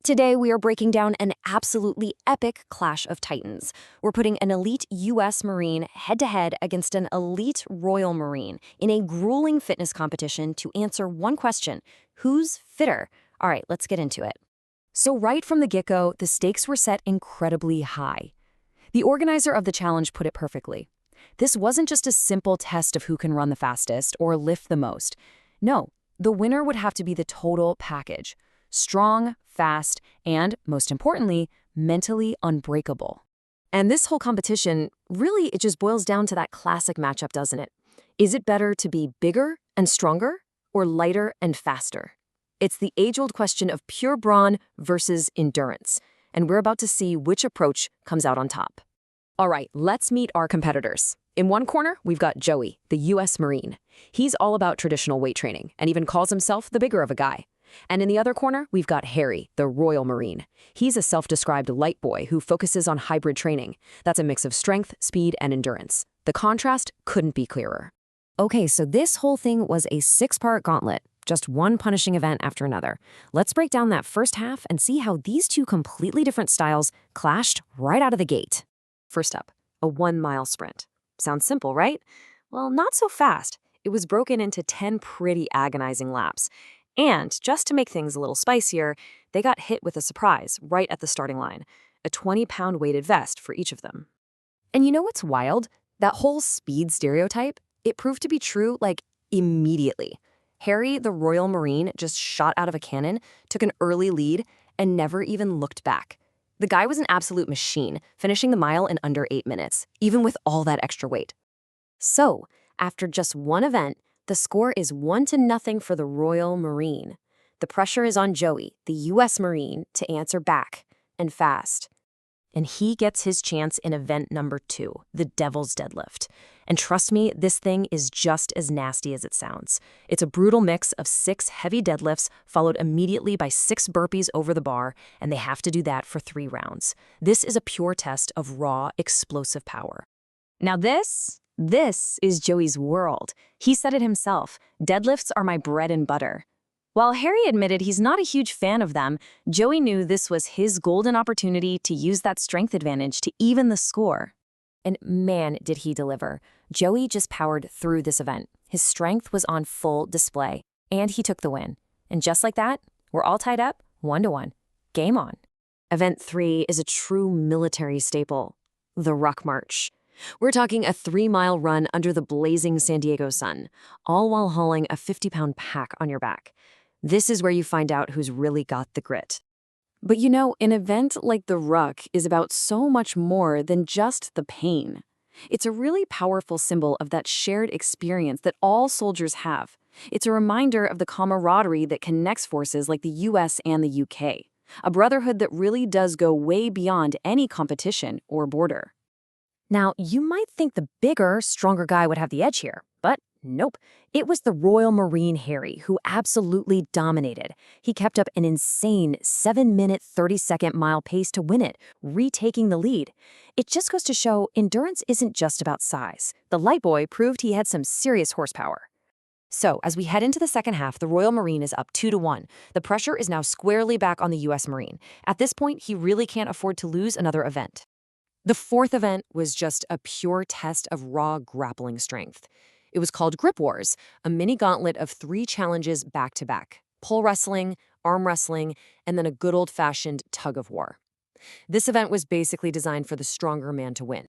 Today, we are breaking down an absolutely epic clash of titans. We're putting an elite U.S. Marine head-to-head against an elite Royal Marine in a grueling fitness competition to answer one question: who's fitter? All right, let's get into it. So right from the get-go, the stakes were set incredibly high. The organizer of the challenge put it perfectly. This wasn't just a simple test of who can run the fastest or lift the most. No, the winner would have to be the total package: strong, fast, and, most importantly, mentally unbreakable. And this whole competition, really, it just boils down to that classic matchup, doesn't it? Is it better to be bigger and stronger, or lighter and faster? It's the age-old question of pure brawn versus endurance, and we're about to see which approach comes out on top. All right, let's meet our competitors. In one corner, we've got Joey, the U.S. Marine. He's all about traditional weight training and even calls himself the bigger of a guy. And in the other corner, we've got Harry, the Royal Marine. He's a self-described light boy who focuses on hybrid training. That's a mix of strength, speed, and endurance. The contrast couldn't be clearer. Okay, so this whole thing was a 6-part gauntlet, just one punishing event after another. Let's break down that first half and see how these two completely different styles clashed right out of the gate. First up, a 1-mile sprint. Sounds simple, right? Well, not so fast. It was broken into 10 pretty agonizing laps. And just to make things a little spicier, they got hit with a surprise right at the starting line: a 20-pound weighted vest for each of them. And you know what's wild? That whole speed stereotype, it proved to be true, immediately. Harry, the Royal Marine, just shot out of a cannon, took an early lead, and never even looked back. The guy was an absolute machine, finishing the mile in under 8 minutes, even with all that extra weight. So, after just one event, the score is 1-0 for the Royal Marine. The pressure is on Joey, the U.S. Marine, to answer back, and fast. And he gets his chance in event number 2, the Devil's Deadlift. And trust me, this thing is just as nasty as it sounds. It's a brutal mix of 6 heavy deadlifts followed immediately by 6 burpees over the bar, and they have to do that for 3 rounds. This is a pure test of raw, explosive power. Now this is Joey's world. He said it himself: deadlifts are my bread and butter. While Harry admitted he's not a huge fan of them, Joey knew this was his golden opportunity to use that strength advantage to even the score. And man, did he deliver. Joey just powered through this event. His strength was on full display, and he took the win. And just like that, we're all tied up, 1-1. Game on. Event 3 is a true military staple: the Ruck March. We're talking a 3-mile run under the blazing San Diego sun, all while hauling a 50-pound pack on your back. This is where you find out who's really got the grit. But you know, an event like the Ruck is about so much more than just the pain. It's a really powerful symbol of that shared experience that all soldiers have. It's a reminder of the camaraderie that connects forces like the US and the UK, a brotherhood that really does go way beyond any competition or border. Now, you might think the bigger, stronger guy would have the edge here, but nope. It was the Royal Marine Harry who absolutely dominated. He kept up an insane 7-minute, 30-second mile pace to win it, retaking the lead. It just goes to show endurance isn't just about size. The light boy proved he had some serious horsepower. So, as we head into the second half, the Royal Marine is up 2-1. The pressure is now squarely back on the U.S. Marine. At this point, he really can't afford to lose another event. The 4th event was just a pure test of raw grappling strength. It was called Grip Wars, a mini gauntlet of 3 challenges back-to-back: pole wrestling, arm wrestling, and then a good old-fashioned tug-of-war. This event was basically designed for the stronger man to win.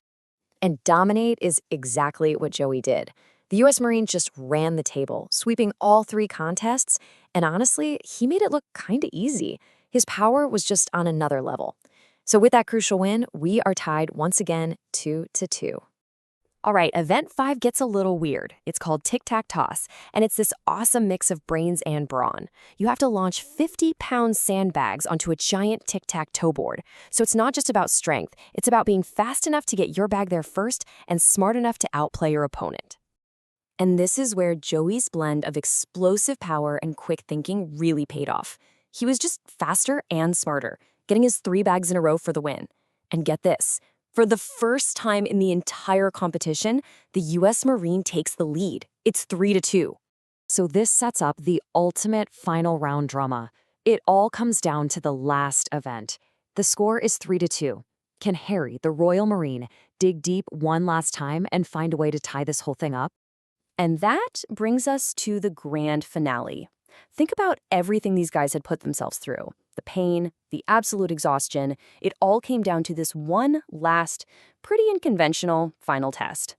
And dominate is exactly what Joey did. The U.S. Marine just ran the table, sweeping all 3 contests, and honestly, he made it look kinda easy. His power was just on another level. So with that crucial win, we are tied once again 2-2. All right, event 5 gets a little weird. It's called tic-tac-toss, and it's this awesome mix of brains and brawn. You have to launch 50-pound sandbags onto a giant tic-tac-toe board. So it's not just about strength, it's about being fast enough to get your bag there first and smart enough to outplay your opponent. And this is where Joey's blend of explosive power and quick thinking really paid off. He was just faster and smarter, getting his 3 bags in a row for the win. And get this, for the first time in the entire competition, the U.S. Marine takes the lead. It's 3-2. So this sets up the ultimate final round drama. It all comes down to the last event. The score is 3-2. Can Harry, the Royal Marine, dig deep one last time and find a way to tie this whole thing up? And that brings us to the grand finale. Think about everything these guys had put themselves through. The pain, the absolute exhaustion, it all came down to this one last, pretty unconventional final test.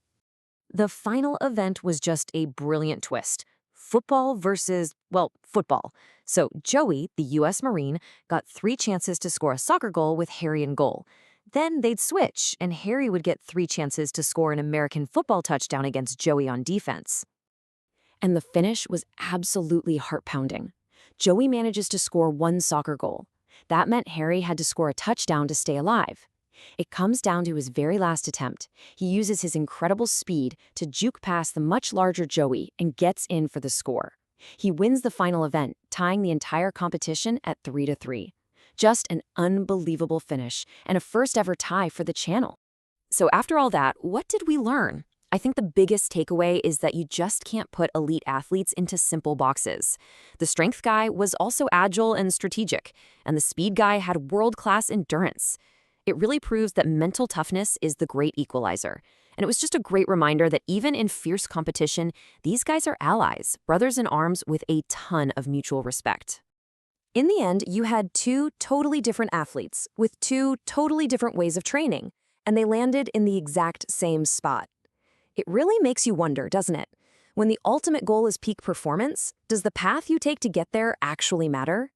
The final event was just a brilliant twist. Football versus, well, football. So Joey, the U.S. Marine, got 3 chances to score a soccer goal with Harry in goal. Then they'd switch, and Harry would get 3 chances to score an American football touchdown against Joey on defense. And the finish was absolutely heart-pounding. Joey manages to score 1 soccer goal. That meant Harry had to score a touchdown to stay alive. It comes down to his very last attempt. He uses his incredible speed to juke past the much larger Joey and gets in for the score. He wins the final event, tying the entire competition at 3-3. Just an unbelievable finish and a first-ever tie for the channel. So after all that, what did we learn? I think the biggest takeaway is that you just can't put elite athletes into simple boxes. The strength guy was also agile and strategic, and the speed guy had world-class endurance. It really proves that mental toughness is the great equalizer. And it was just a great reminder that even in fierce competition, these guys are allies, brothers in arms with a ton of mutual respect. In the end, you had 2 totally different athletes with 2 totally different ways of training, and they landed in the exact same spot. It really makes you wonder, doesn't it? When the ultimate goal is peak performance, does the path you take to get there actually matter?